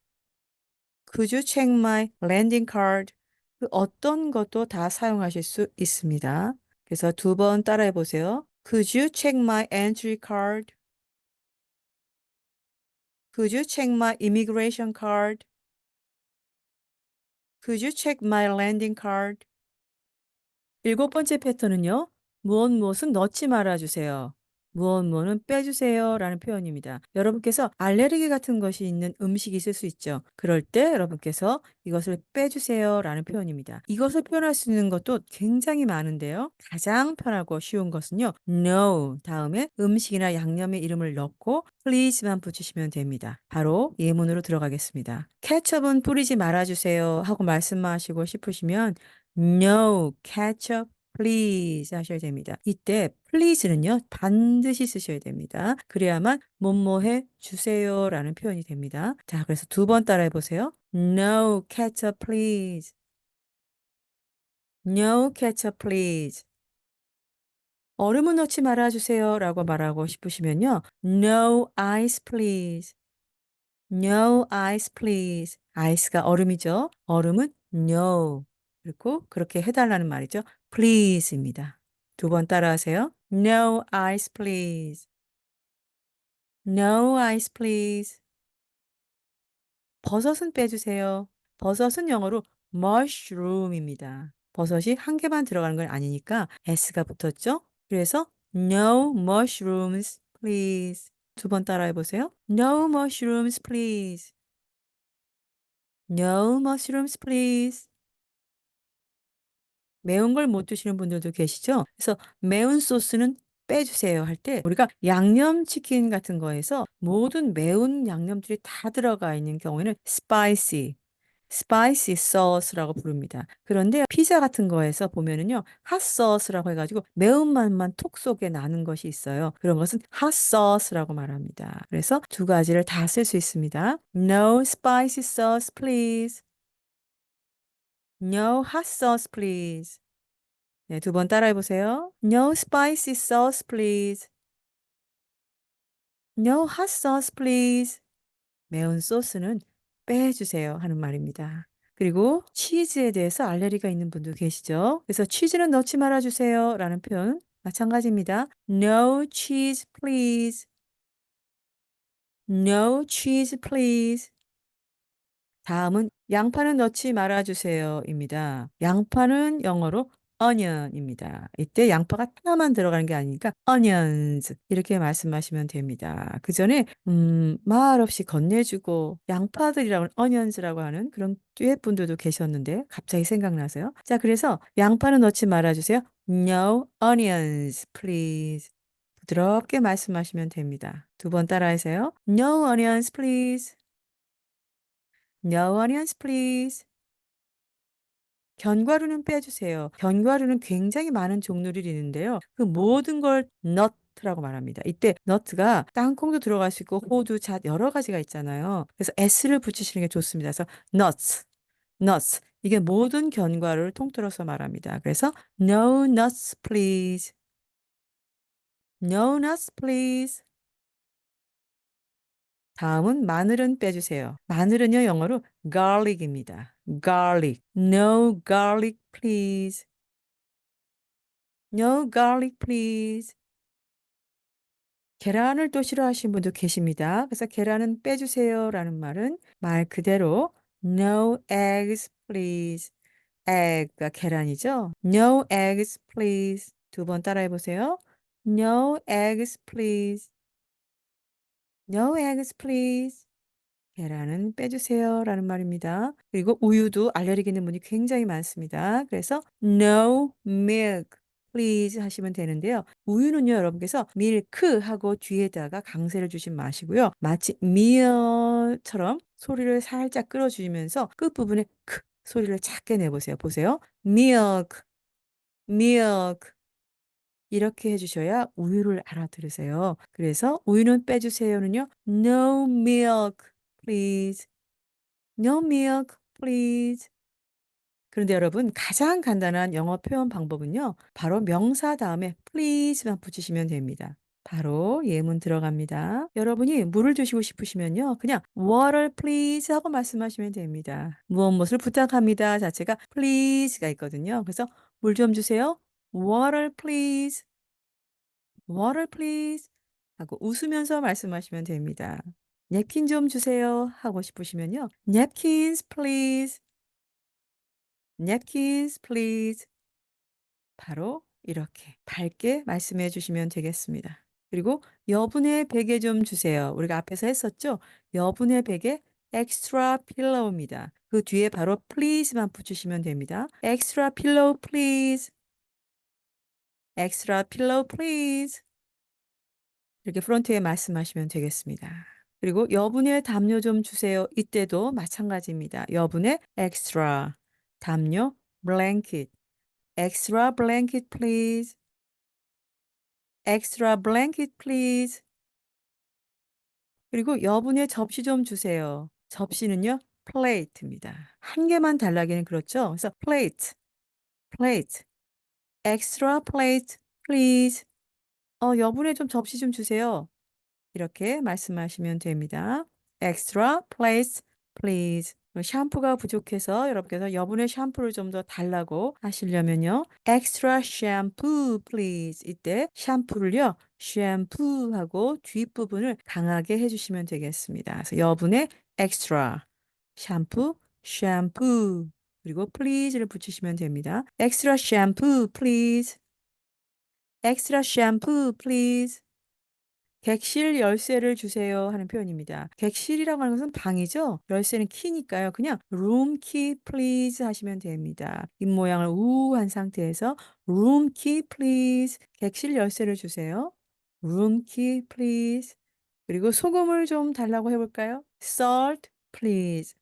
Could you check my landing card? 그 어떤 것도 다 사용하실 수 있습니다. 그래서 두 번 따라해 보세요. Could you check my entry card? Could you check my immigration card? Could you check my landing card? 일곱 번째 패턴은요. 무엇은 넣지 말아 주세요. 무엇은 빼주세요. 라는 표현입니다. 여러분께서 알레르기 같은 것이 있는 음식이 있을 수 있죠. 그럴 때 여러분께서 이것을 빼주세요. 라는 표현입니다. 이것을 표현할 수 있는 것도 굉장히 많은데요. 가장 편하고 쉬운 것은요. No 다음에 음식이나 양념의 이름을 넣고 please만 붙이시면 됩니다. 바로 예문으로 들어가겠습니다. 케첩은 뿌리지 말아주세요. 하고 말씀하시고 싶으시면 No ketchup please 하셔야 됩니다. 이때 please는요, 반드시 쓰셔야 됩니다. 그래야만 뭐뭐해 주세요라는 표현이 됩니다. 자, 그래서 두 번 따라해 보세요. No ketchup please. No ketchup please. 얼음은 넣지 말아 주세요라고 말하고 싶으시면요. No ice please. No ice please. 아이스가 얼음이죠. 얼음은 no. 그리고 그렇게 해달라는 말이죠. please입니다. 두 번 따라하세요. No ice please. No ice please. 버섯은 빼주세요. 버섯은 영어로 mushroom입니다. 버섯이 한 개만 들어가는 건 아니니까 s가 붙었죠. 그래서 no mushrooms please. 두 번 따라해 보세요. No mushrooms please. No mushrooms please. 매운 걸 못 드시는 분들도 계시죠? 그래서 매운 소스는 빼주세요 할 때 우리가 양념치킨 같은 거에서 모든 매운 양념들이 다 들어가 있는 경우에는 spicy sauce라고 부릅니다. 그런데 피자 같은 거에서 보면은요, hot sauce라고 해가지고 매운맛만 톡 쏘게 나는 것이 있어요. 그런 것은 hot sauce라고 말합니다. 그래서 두 가지를 다 쓸 수 있습니다. No spicy sauce, please. No hot sauce, please. 네, 두 번 따라해 보세요. No spicy sauce, please. No hot sauce, please. 매운 소스는 빼주세요 하는 말입니다. 그리고 치즈에 대해서 알레르기가 있는 분도 계시죠. 그래서 치즈는 넣지 말아 주세요 라는 표현 마찬가지입니다. No cheese, please. No cheese, please. 다음은 양파는 넣지 말아 주세요입니다. 양파는 영어로 onion입니다. 이때 양파가 하나만 들어가는 게 아니니까 onions 이렇게 말씀하시면 됩니다. 그전에 말없이 건네주고 양파들이라고 onions라고 하는 그런 듀엣 분들도 계셨는데 갑자기 생각나서요. 자, 그래서 양파는 넣지 말아 주세요. No onions, please. 부드럽게 말씀하시면 됩니다. 두 번 따라하세요. No onions, please. No onions, please. 견과류는 빼주세요. 견과류는 굉장히 많은 종류를 있는데요. 그 모든 걸 nut라고 말합니다. 이때 nut가 땅콩도 들어갈 수 있고 호두, 잣 여러 가지가 있잖아요. 그래서 s를 붙이시는 게 좋습니다. 그래서 nuts, nuts. 이게 모든 견과류를 통틀어서 말합니다. 그래서 no nuts, please. No nuts, please. 다음은 마늘은 빼주세요. 마늘은요, 영어로 garlic입니다. garlic. No garlic, please. No garlic, please. 계란을 또 싫어하시는 분도 계십니다. 그래서 계란은 빼주세요라는 말은 말 그대로 no eggs, please. egg가 계란이죠. No eggs, please. 두 번 따라해 보세요. No eggs, please. No eggs, please. 계란은 빼주세요라는 말입니다. 그리고 우유도 알레르기 있는 분이 굉장히 많습니다. 그래서 no milk please 하시면 되는데요. 우유는요, 여러분께서 milk 하고 뒤에다가 강세를 주지 마시고요. 마치 meal처럼 소리를 살짝 끌어주면서 끝부분에 크 소리를 작게 내보세요. 보세요. milk, milk. 이렇게 해주셔야 우유를 알아들으세요. 그래서 우유는 빼주세요는요. No milk, please. No milk, please. 그런데 여러분, 가장 간단한 영어 표현 방법은요. 바로 명사 다음에 please만 붙이시면 됩니다. 바로 예문 들어갑니다. 여러분이 물을 드시고 싶으시면요. 그냥 water please 하고 말씀하시면 됩니다. 무엇을 부탁합니다 자체가 please가 있거든요. 그래서 물 좀 주세요. water please. water please 하고 웃으면서 말씀하시면 됩니다. 냅킨 좀 주세요 하고 싶으시면요. napkins please. napkins please. 바로 이렇게 밝게 말씀해 주시면 되겠습니다. 그리고 여분의 베개 좀 주세요. 우리가 앞에서 했었죠? 여분의 베개 extra pillow입니다. 그 뒤에 바로 please만 붙이시면 됩니다. extra pillow please. extra pillow please. 이렇게 프론트에 말씀하시면 되겠습니다. 그리고 여분의 담요 좀 주세요. 이때도 마찬가지입니다. 여분의 extra 담요 blanket. extra blanket please. extra blanket please. 그리고 여분의 접시 좀 주세요. 접시는요, plate입니다. 한 개만 달라기는 그렇죠. 그래서 plate, plate, extra plate please. 여분의 좀 접시 좀 주세요. 이렇게 말씀하시면 됩니다. extra plates please. 샴푸가 부족해서 여러분께서 여분의 샴푸를 좀 더 달라고 하시려면요. extra shampoo please. 이때 샴푸를요. 샴푸하고 뒷부분을 강하게 해주시면 되겠습니다. 그래서 여분의 extra 샴푸, 샴푸 그리고 please를 붙이시면 됩니다. extra shampoo please. extra shampoo please. 객실 열쇠를 주세요 하는 표현입니다. 객실이라고 하는 것은 방이죠. 열쇠는 키니까요. 그냥 room key please 하시면 됩니다. 입모양을 우한 상태에서 room key please. 객실 열쇠를 주세요. room key please. 그리고 소금을 좀 달라고 해볼까요? salt please.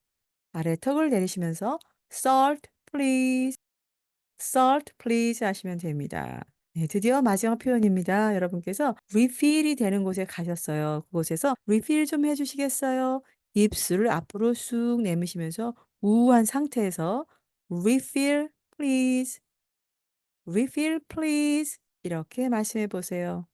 아래 턱을 내리시면서 salt please. salt please 하시면 됩니다. 네, 드디어 마지막 표현입니다. 여러분께서 refill이 되는 곳에 가셨어요. 그곳에서 refill 좀 해주시겠어요? 입술을 앞으로 쑥 내미시면서 우한 상태에서 refill please, refill please 이렇게 말씀해 보세요.